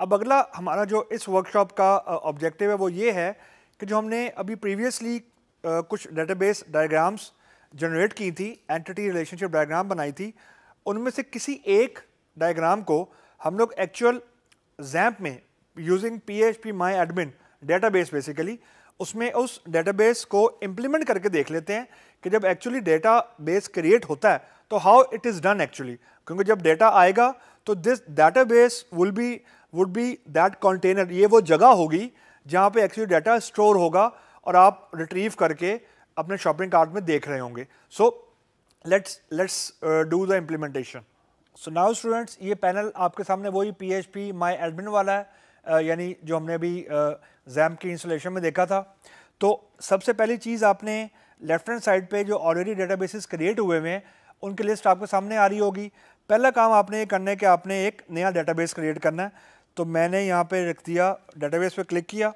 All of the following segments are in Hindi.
अब अगला हमारा जो इस वर्कशॉप का ऑब्जेक्टिव है वो ये है कि जो हमने अभी प्रीवियसली कुछ डेटाबेस डायग्राम्स जनरेट की थी, एंटिटी रिलेशनशिप डायग्राम बनाई थी, उनमें से किसी एक डायग्राम को हम लोग एक्चुअल जैम्प में यूजिंग PHP माई एडमिन डेटाबेस बेसिकली उसमें उस डेटाबेस को इम्प्लीमेंट करके देख लेते हैं कि जब एक्चुअली डेटाबेस क्रिएट होता है तो how it is done actually, क्योंकि जब डेटा आएगा तो this database would be that container, ये वो जगह होगी जहाँ पे एक्चुअली डाटा स्टोर होगा और आप रिट्रीव करके अपने शॉपिंग कार्ट में देख रहे होंगे. So let's do the implementation. So now students, ये पैनल आपके सामने वही PHP माई एडमिन वाला है, यानी जो हमने अभी जैम्प की इंस्टॉलेशन में देखा था. तो सबसे पहली चीज़, आपने लेफ्ट हैंड साइड पे जो ऑलरेडी डेटाबेसेस क्रिएट हुए हुए हैं उनकी लिस्ट आपके सामने आ रही होगी. पहला काम आपने ये करना है कि आपने एक नया डेटाबेस क्रिएट करना है. तो मैंने यहाँ पे लिख दिया, डेटाबेस पे क्लिक किया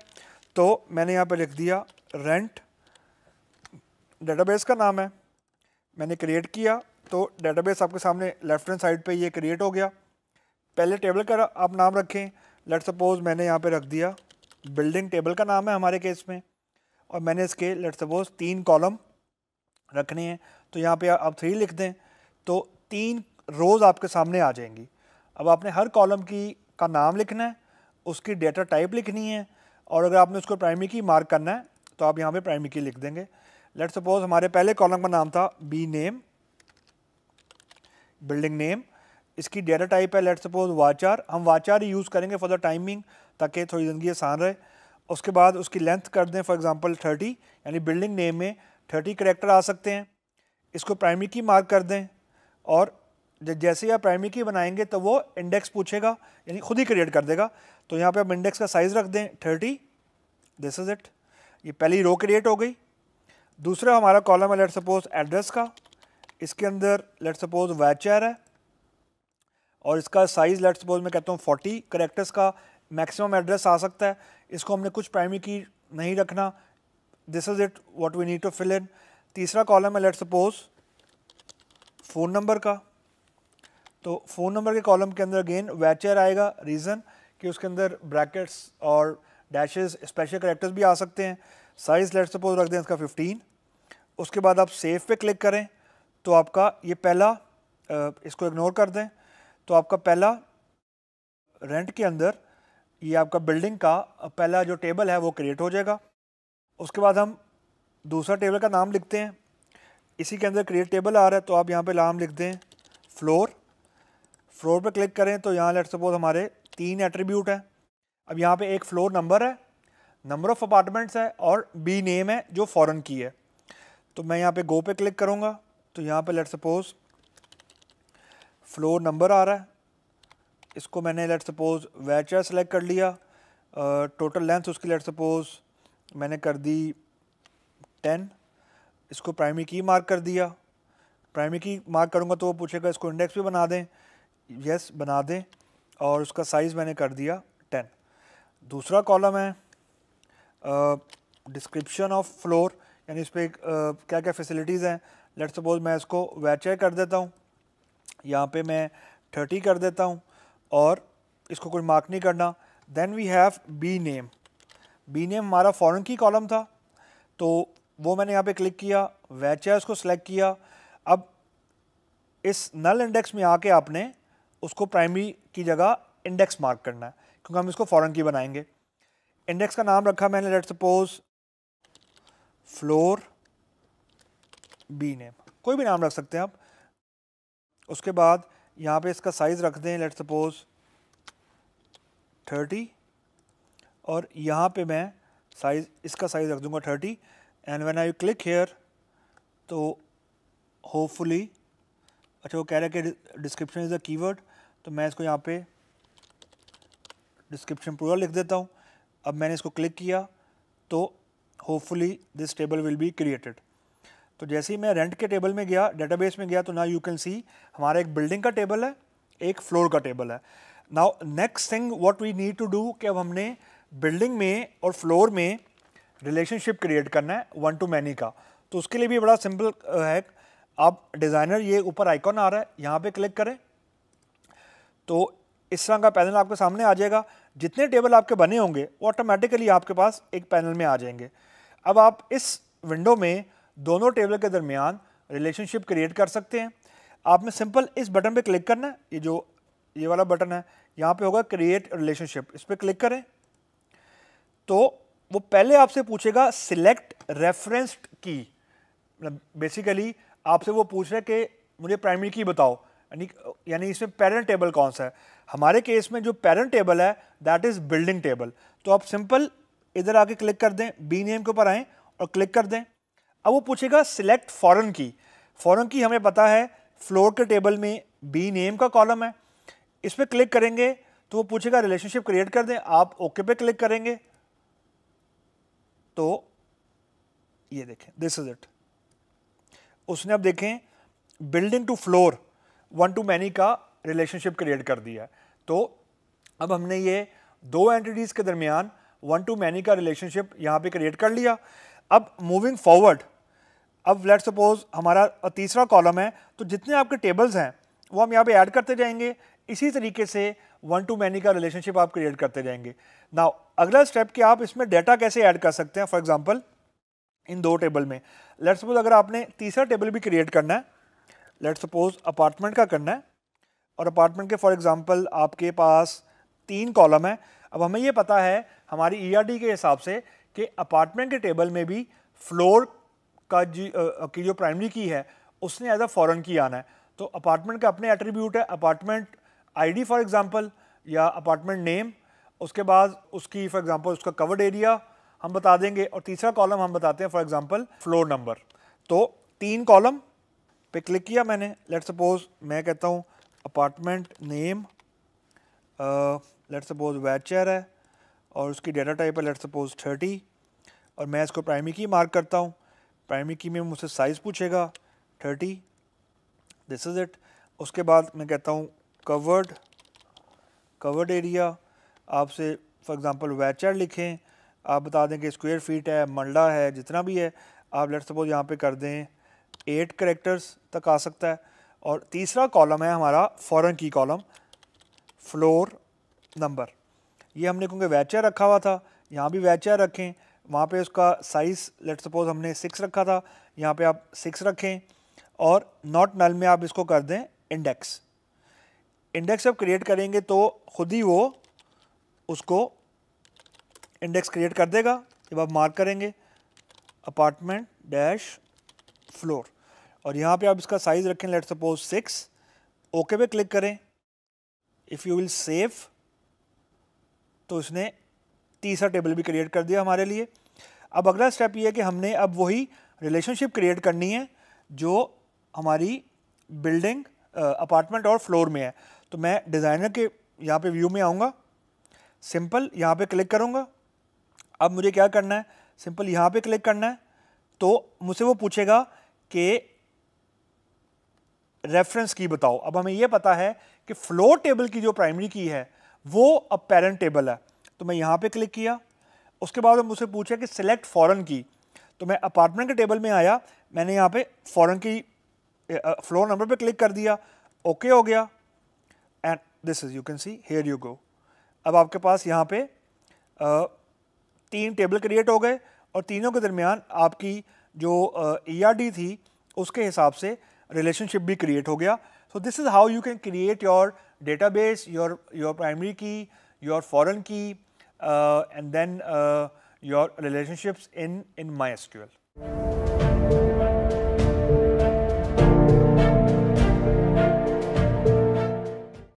तो मैंने यहाँ पे लिख दिया रेंट, डेटाबेस का नाम है. मैंने क्रिएट किया तो डेटाबेस आपके सामने लेफ्ट हैंड साइड पे ये क्रिएट हो गया. पहले टेबल का आप नाम रखें. लेट्स सपोज मैंने यहाँ पे रख दिया बिल्डिंग, टेबल का नाम है हमारे केस में, और मैंने इसके लेट्स सपोज 3 कॉलम रखने हैं. तो यहाँ पे आप 3 लिख दें तो 3 रोज़ आपके सामने आ जाएंगी. अब आपने हर कॉलम का नाम लिखना है, उसकी डेटा टाइप लिखनी है, और अगर आपने उसको प्राइमरी की मार्क करना है तो आप यहाँ पे प्राइमरी की लिख देंगे. लेट्स सपोज हमारे पहले कॉलम का नाम था बी नेम, बिल्डिंग नेम. इसकी डेटा टाइप है लेट्स सपोज वाचार. हम वाचार ही यूज़ करेंगे फॉर द टाइमिंग ताकि थोड़ी ज़िंदगी आसान रहे. उसके बाद उसकी लेंथ कर दें फॉर एग्जांपल 30, यानी बिल्डिंग नेम में 30 कैरेक्टर आ सकते हैं. इसको प्राइमरी की मार्क कर दें, और जैसे ही आप प्राइमरी की बनाएंगे तो वो इंडेक्स पूछेगा, यानी खुद ही क्रिएट कर देगा. तो यहाँ पे आप इंडेक्स का साइज़ रख दें 30. This is it. ये पहली रो क्रिएट हो गई. दूसरा हमारा कॉलम है लेट्स सपोज एड्रेस का. इसके अंदर लेट्स सपोज वाचार है, और इसका साइज़ लेट्स सपोज मैं कहता हूँ 40 कैरेक्टर्स का मैक्सिमम एड्रेस आ सकता है. इसको हमने कुछ प्राइमरी की नहीं रखना. This is it what we need to fill in. तीसरा कॉलम है लेट्स सपोज फ़ोन नंबर का. तो फ़ोन नंबर के कॉलम के अंदर अगेन वाचार आएगा. रीज़न कि उसके अंदर ब्रैकेट्स और डैशेस स्पेशल कैरेक्टर्स भी आ सकते हैं. साइज़ लेट्स सपोज रख दें इसका 15. उसके बाद आप सेव पे क्लिक करें तो आपका ये पहला, इसको इग्नोर कर दें, तो आपका पहला रेंट के अंदर ये आपका बिल्डिंग का पहला जो टेबल है वो क्रिएट हो जाएगा. उसके बाद हम दूसरा टेबल का नाम लिखते हैं. इसी के अंदर क्रिएट टेबल आ रहा है तो आप यहाँ पे नाम लिख दें फ्लोर. फ्लोर पे क्लिक करें तो यहाँ लेट्स सपोज हमारे 3 एट्रीब्यूट हैं. अब यहाँ पे एक फ्लोर नंबर है, नंबर ऑफ़ अपार्टमेंट्स है, और बी नेम है जो फॉरेन की है. तो मैं यहाँ पे गो पे क्लिक करूँगा तो यहाँ पे लेट्स सपोज फ्लोर नंबर आ रहा है. इसको मैंने लेट्स सपोज वाचार सेलेक्ट कर लिया. टोटल लेंथ उसकी लेट्स सपोज मैंने कर दी 10. इसको प्राइमरी की मार्क कर दिया. प्राइमरी की मार्क करूँगा तो वो पूछेगा इसको इंडेक्स भी बना दें. यस बना दें. और उसका साइज़ मैंने कर दिया 10. दूसरा कॉलम है डिस्क्रिप्शन ऑफ फ्लोर, यानी इस पर क्या क्या फैसिलिटीज़ हैं. लेट्स सपोज मैं इसको वाचार कर देता हूँ. यहाँ पे मैं 30 कर देता हूँ और इसको कोई मार्क नहीं करना. Then we have B name. B name हमारा फॉरेन की कॉलम था तो वो मैंने यहाँ पे क्लिक किया, वाचार उसको सेलेक्ट किया. अब इस नल इंडेक्स में आके आपने उसको प्राइमरी की जगह इंडेक्स मार्क करना है क्योंकि हम इसको फॉरेन की बनाएंगे. इंडेक्स का नाम रखा मैंने let's suppose floor B name, कोई भी नाम रख सकते हैं आप. उसके बाद यहाँ पे इसका साइज़ रख दें लेट्स सपोज 30, और यहाँ पे मैं साइज़ इसका साइज़ रख दूँगा 30. And when I click here तो होपफुली, अच्छा वो कह रहा है कि डिस्क्रिप्शन इज़ अ कीवर्ड, तो मैं इसको यहाँ पे डिस्क्रिप्शन पूरा लिख देता हूँ. अब मैंने इसको क्लिक किया तो hopefully this table will be created. तो जैसे ही मैं रेंट के टेबल में गया, डेटाबेस में गया, तो नाउ यू कैन सी हमारा एक बिल्डिंग का टेबल है, एक फ्लोर का टेबल है. Now next thing what we need to do कि अब हमने बिल्डिंग में और फ्लोर में रिलेशनशिप क्रिएट करना है वन टू मैनी का. तो उसके लिए भी बड़ा सिंपल है. आप डिज़ाइनर, ये ऊपर आइकॉन आ रहा है, यहाँ पे क्लिक करें तो इस तरह का पैनल आपके सामने आ जाएगा. जितने टेबल आपके बने होंगे वो ऑटोमेटिकली आपके पास एक पैनल में आ जाएंगे। अब आप इस विंडो में दोनों टेबल के दरमियान रिलेशनशिप क्रिएट कर सकते हैं। आपने सिंपल इस बटन पे क्लिक करना है, ये वाला बटन है, यहाँ पे होगा क्रिएट रिलेशनशिप, इस पर क्लिक करें तो वो पहले आपसे पूछेगा सिलेक्ट रेफरेंस्ड की। बेसिकली आपसे वो पूछ रहा है कि मुझे प्राइमरी की बताओ, यानी इसमें पेरेंट टेबल कौन सा है। हमारे केस में जो पेरेंट टेबल है दैट इज बिल्डिंग टेबल। तो आप सिंपल इधर आके क्लिक कर दें, बी नेम के ऊपर आएँ और क्लिक कर दें। अब वो पूछेगा सिलेक्ट फॉरेन की। फॉरेन की हमें पता है फ्लोर के टेबल में बी नेम का कॉलम है, इस पर क्लिक करेंगे तो वो पूछेगा रिलेशनशिप क्रिएट कर दें। आप ओके पे क्लिक करेंगे तो ये देखें, दिस इज इट। उसने अब देखें building to floor 1 to many का रिलेशनशिप क्रिएट कर दिया है। तो अब हमने ये दो एंटिटीज के दरमियान 1 to many का रिलेशनशिप यहाँ पे क्रिएट कर लिया। अब मूविंग फॉरवर्ड, अब लेट्स सपोज हमारा तीसरा कॉलम है, तो जितने आपके टेबल्स हैं वो हम यहाँ पे ऐड करते जाएंगे। इसी तरीके से 1 to many का रिलेशनशिप आप क्रिएट करते जाएंगे। नाउ अगला स्टेप कि आप इसमें डेटा कैसे ऐड कर सकते हैं। फॉर एग्जांपल इन दो टेबल में लेट्स सपोज अगर आपने तीसरा टेबल भी क्रिएट करना है, लेट्स सपोज अपार्टमेंट का करना है, और अपार्टमेंट के फॉर एग्जांपल आपके पास 3 कॉलम है। अब हमें ये पता है हमारी ईआरडी के हिसाब से कि अपार्टमेंट के टेबल में भी फ्लोर का की जो प्राइमरी की है उसने एज अ फॉरेन की आना है। तो अपार्टमेंट का अपने एट्रीब्यूट है, अपार्टमेंट आईडी फॉर एग्जांपल या अपार्टमेंट नेम, उसके बाद उसकी फॉर एग्जांपल उसका कवर्ड एरिया हम बता देंगे, और तीसरा कॉलम हम बताते हैं फॉर एग्जांपल फ्लोर नंबर। तो 3 कॉलम पे क्लिक किया मैंने, लेट्स सपोज मैं कहता हूँ अपार्टमेंट नेम, लेट्स सपोज वेचर है और उसकी डेटा टाइप है लेट्स सपोज 30, और मैं इसको प्राइमरी की मार्क करता हूँ। प्राइमरी की में मुझसे साइज़ पूछेगा 30, दिस इज़ इट। उसके बाद मैं कहता हूँ कवर्ड एरिया, आपसे फॉर एग्जांपल वेचर लिखें, आप बता दें कि स्क्वायर फीट है, मल्डा है, जितना भी है आप लेट्स सपोज यहाँ पे कर दें 8 कैरेक्टर्स तक आ सकता है। और तीसरा कॉलम है हमारा foreign key column, floor number. ये हमने क्योंकि वेचर रखा हुआ था, यहाँ भी वेचर रखें, वहाँ पे उसका साइज़ लेट्स सपोज हमने 6 रखा था, यहाँ पे आप 6 रखें, और नॉट नल में आप इसको कर दें इंडेक्स। इंडेक्स जब क्रिएट करेंगे तो खुद ही वो उसको इंडेक्स क्रिएट कर देगा। जब आप मार्क करेंगे अपार्टमेंट डैश फ्लोर, और यहाँ पे आप इसका साइज़ रखें लेट्स सपोज 6, ओके पे क्लिक करें। इफ़ यू विल सेव, तो इसने तीसरा टेबल भी क्रिएट कर दिया हमारे लिए। अब अगला स्टेप ये है कि हमने अब वही रिलेशनशिप क्रिएट करनी है जो हमारी बिल्डिंग अपार्टमेंट और फ्लोर में है। तो मैं डिज़ाइनर के यहाँ पे व्यू में आऊँगा, सिंपल यहाँ पे क्लिक करूँगा। अब मुझे क्या करना है, सिंपल यहाँ पे क्लिक करना है, तो मुझसे वो पूछेगा कि रेफरेंस की बताओ। अब हमें ये पता है कि फ्लोर टेबल की जो प्राइमरी की है वो अब पेरेंट टेबल है, तो मैं यहाँ पे क्लिक किया। उसके बाद मुझसे पूछा कि सिलेक्ट फॉरेन की, तो मैं अपार्टमेंट के टेबल में आया, मैंने यहाँ पे फॉरेन की फ्लोर नंबर पे क्लिक कर दिया, ओके हो गया, and this is you can see here you go. अब आपके पास यहाँ पे 3 टेबल क्रिएट हो गए, और तीनों के दरमियान आपकी जो ईआरडी थी उसके हिसाब से रिलेशनशिप भी क्रिएट हो गया। So this is how you can create your database, your primary की, योर फॉरेन की, and then your relationships in MySQL.